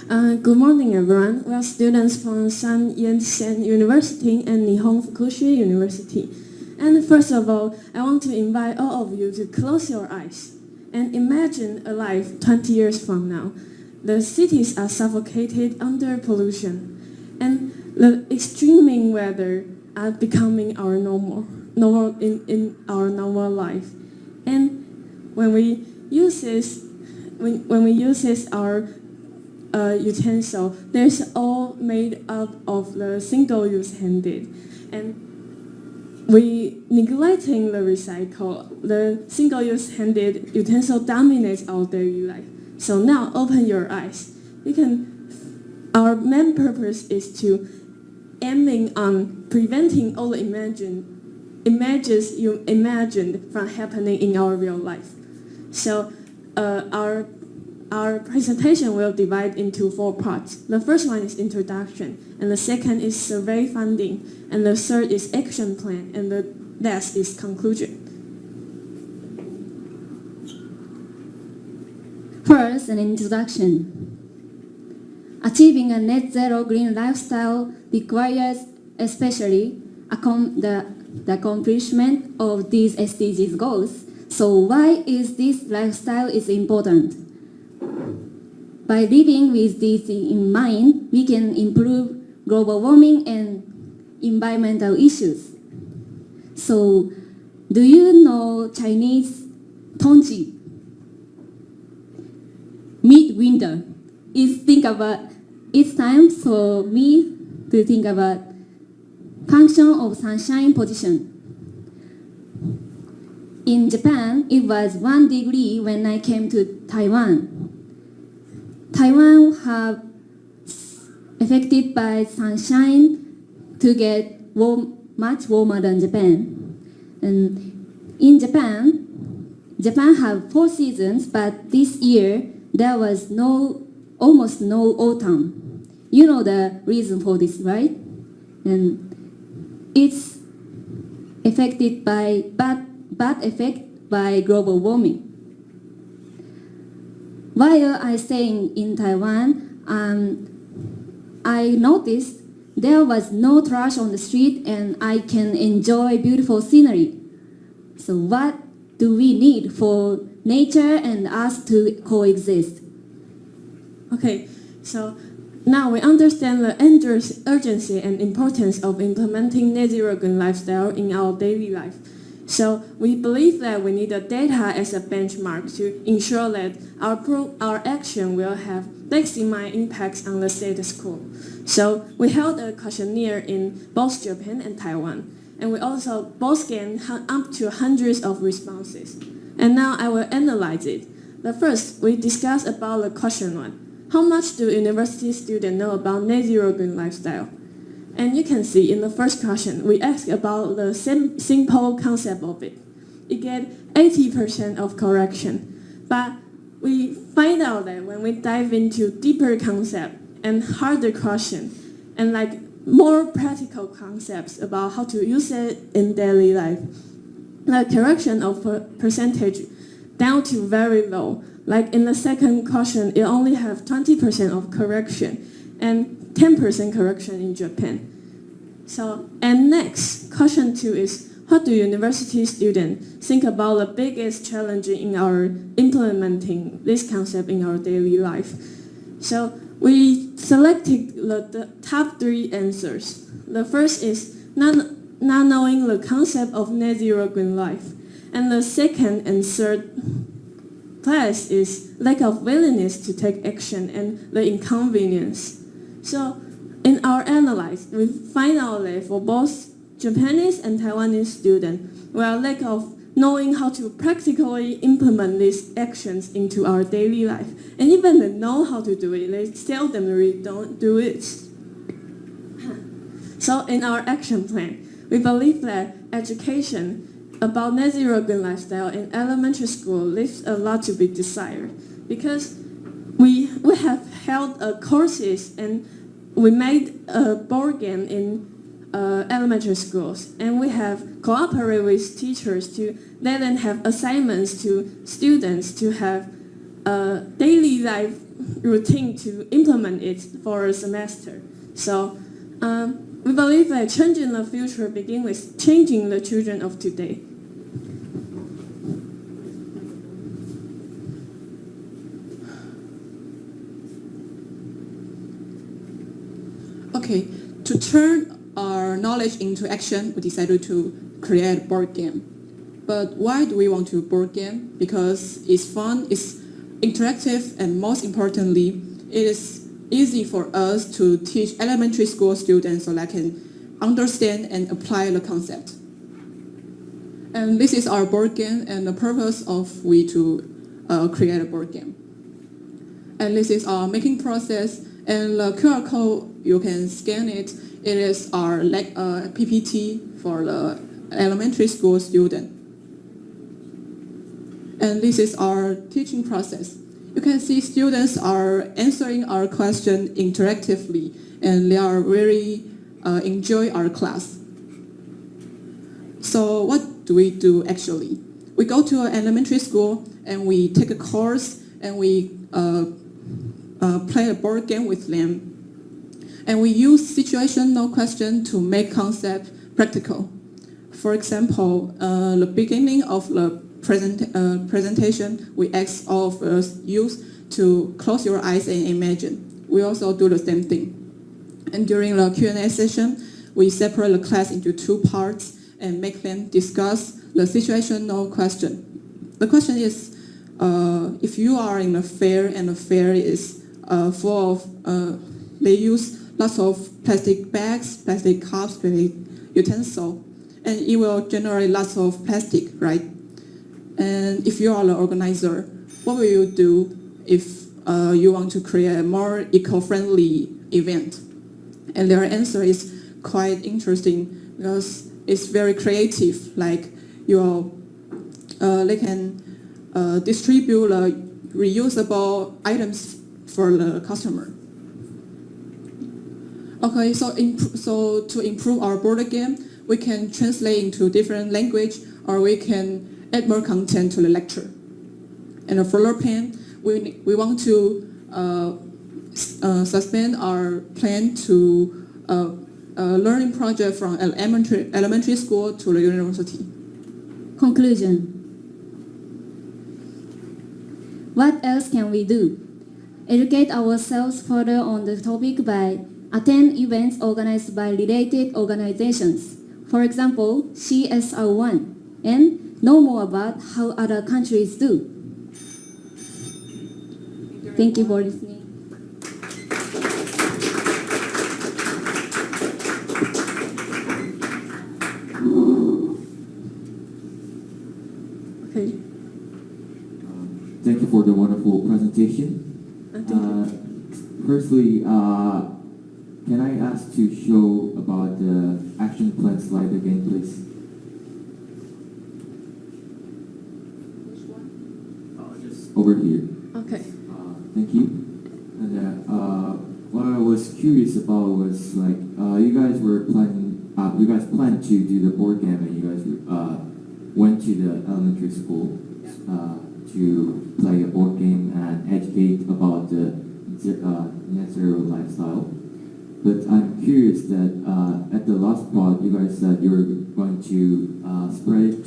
Good morning, everyone. We are students from San Yat-sen University and Nihon Fukushima University. And first of all, I want to invite all of you to close your eyes and imagine a life 20 years from now. The cities are suffocated under pollution, and the extreme weather are becoming our normal in our normal life. And when we use our utensil, there's all made up of the single-use handed, and we neglecting the recycle. The single-use handed utensil dominates our daily life. So now open your eyes. Our main purpose is to aiming on preventing all the images you imagined from happening in our real life. So our presentation will divide into 4 parts. The first one is introduction, and the second is survey funding, and the third is action plan, and the last is conclusion. First, an introduction. Achieving a net zero green lifestyle requires especially the accomplishment of these SDGs goals. So why is this lifestyle is important? By living with this in mind, we can improve global warming and environmental issues. So, do you know Chinese Tongji? Midwinter. It's time for me to think about function of sunshine position. In Japan, it was 1 degree when I came to Taiwan. Taiwan have affected by sunshine to get much warmer than Japan. And in Japan have 4 seasons, but this year there was almost no autumn. You know the reason for this, right? And it's affected by bad effect by global warming. While I staying in Taiwan, I noticed there was no trash on the street and I can enjoy beautiful scenery. So what do we need for nature and us to coexist? Okay, so now we understand the urgency and importance of implementing net zero green lifestyle in our daily life. So we believe that we need the data as a benchmark to ensure that our action will have maximum impacts on the status quo. So we held a questionnaire in both Japan and Taiwan, and we also both gained up to hundreds of responses. And now I will analyze it. The first, we discussed about the question 1. How much do university students know about net zero green lifestyle? And you can see in the first question, we asked about the simple concept of it. It get 80% of correction. But we find out that when we dive into deeper concept and harder question, and like more practical concepts about how to use it in daily life, the correction of percentage down to very low. Like in the second question, it only have 20% of correction and 10% correction in Japan. So, and next, question 2 is, what do university students think about the biggest challenge in our implementing this concept in our daily life? So, we selected the top 3 answers. The first is not knowing the concept of net zero green life. And the second and third place is lack of willingness to take action and the inconvenience. So in our analysis, we find out that for both Japanese and Taiwanese students, we are lack of knowing how to practically implement these actions into our daily life. And even they know how to do it, they seldom really don't do it. So in our action plan, we believe that education about net zero green lifestyle in elementary school leaves a lot to be desired, because we have held courses and we made a board game in elementary schools, and we have cooperated with teachers to let them have assignments to students to have daily life routine to implement it for a semester. So we believe that changing the future begins with changing the children of today. Okay, to turn our knowledge into action, we decided to create a board game. But why do we want to board game? Because it's fun, it's interactive, and most importantly, it is easy for us to teach elementary school students so they can understand and apply the concept. And this is our board game, and the purpose of we to create a board game. And this is our making process, and the QR code, you can scan it. It is our PPT for the elementary school student. And this is our teaching process. You can see students are answering our question interactively, and they are really enjoy our class. So what do we do actually? We go to an elementary school and we take a course and we play a board game with them. And we use situational question to make concept practical. For example, the beginning of the presentation, we ask all of us youth to close your eyes and imagine. We also do the same thing. And during the Q&A session, we separate the class into two parts and make them discuss the situational question. The question is, if you are in a fair and the fair is full of, they use lots of plastic bags, plastic cups, plastic utensils, and it will generate lots of plastic, right? And if you are the organizer, what will you do if you want to create a more eco-friendly event? And their answer is quite interesting because it's very creative. Like they can distribute reusable items for the customer. Okay, so to improve our board game, we can translate into different language, or we can add more content to the lecture. And for the plan, we want to suspend our plan to learning project from elementary school to the university. Conclusion. What else can we do? Educate ourselves further on the topic by attend events organized by related organizations. For example, CSR1, and know more about how other countries do. Thank you for listening. Okay. Thank you for the wonderful presentation. Firstly, can I ask to show about the action plan slide again, please? Which one? Just over here. Okay. Thank you. And what I was curious about was like you guys planned to do the board game, and you guys went to the elementary school to play a board game and educate about the net zero lifestyle. But I'm curious that at the last part, you guys said you were going to spread it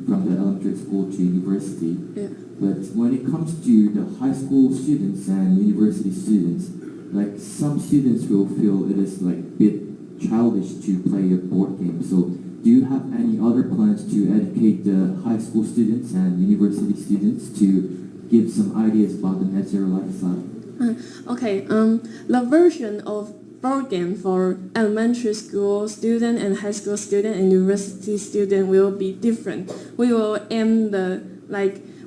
from the elementary school to university. Yeah. But when it comes to the high school students and university students, like some students will feel it is like a bit childish to play a board game. So do you have any other plans to educate the high school students and university students to give some ideas about the net zero lifestyle? Okay. The version of board game for elementary school student and high school student and university student will be different. We will aim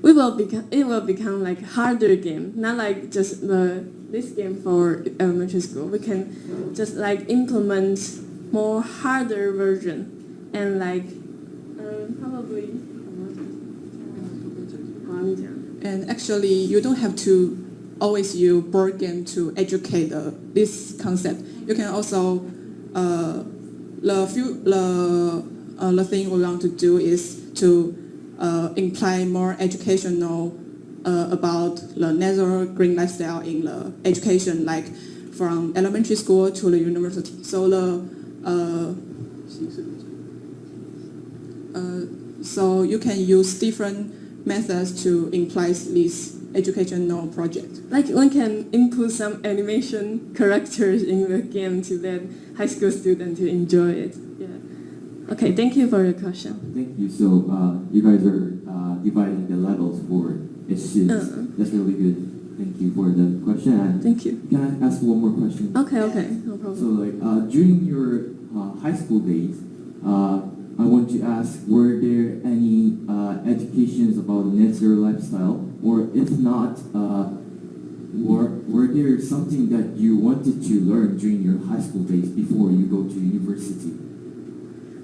it will become like harder game, not like just this game for elementary school. We can just like implement more harder version and like probably. And actually, you don't have to always use board game to educate this concept. You can also the thing we want to do is to imply more educational about the natural green lifestyle in the education, like from elementary school to the university. So so you can use different methods to imply this educational project. Like one can input some animation characters in the game to let high school students to enjoy it. Yeah. Okay, thank you for the question. Thank you. So you guys are dividing the levels for each students. That's really good. Thank you for the question. And Thank you. can I ask one more question? Okay, no So problem. like during your high school days, I want to ask, were there any educations about net zero lifestyle, or if not, were there something that you wanted to learn during your high school days before you go to university?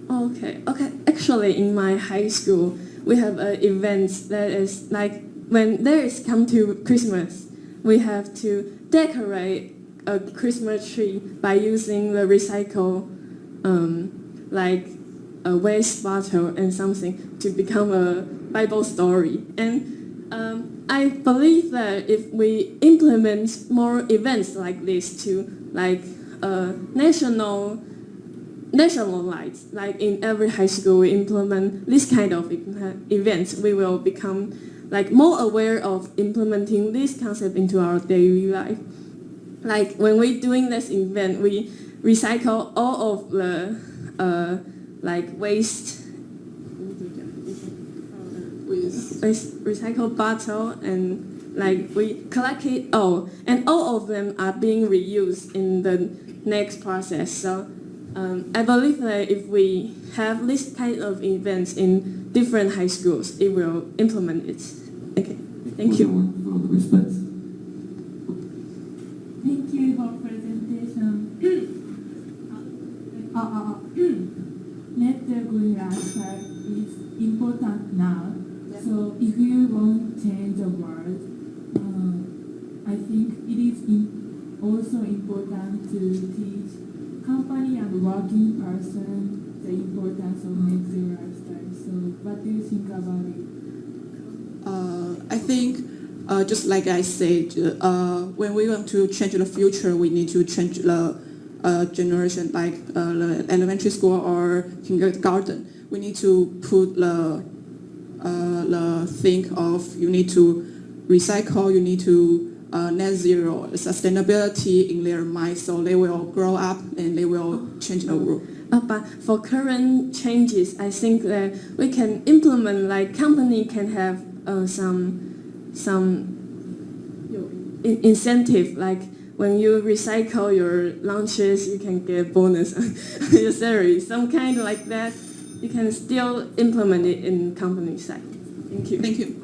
Okay. Actually, in my high school, we have an event that is like when there is come to Christmas, we have to decorate a Christmas tree by using the recycle, like a waste bottle and something to become a Bible story. And I believe that if we implement more events like this to like national lights, like in every high school we implement this kind of events, we will become like more aware of implementing this concept into our daily life. Like when we're doing this event, we recycle all of the like waste recycled bottle, and like we collect it all, and all of them are being reused in the next process. So I believe that if we have this kind of events in different high schools, it will implement it. Okay, thank you. For the response. Thank you for presentation. Net zero green lifestyle is important now. So if you want to change the world, I think it is also important to teach company and working person the importance of net zero lifestyle. So what do you think about it? I think, just like I said, when we want to change the future, we need to change the generation, like the elementary school or kindergarten. We need to put the think of you need to recycle, you need to net zero, sustainability in their mind, so they will grow up and they will change the world. But for current changes, I think that we can implement, like company can have some incentive, like when you recycle your lunches, you can get bonus on your salary, some kind like that. You can still implement it in company side. Thank you. Thank you.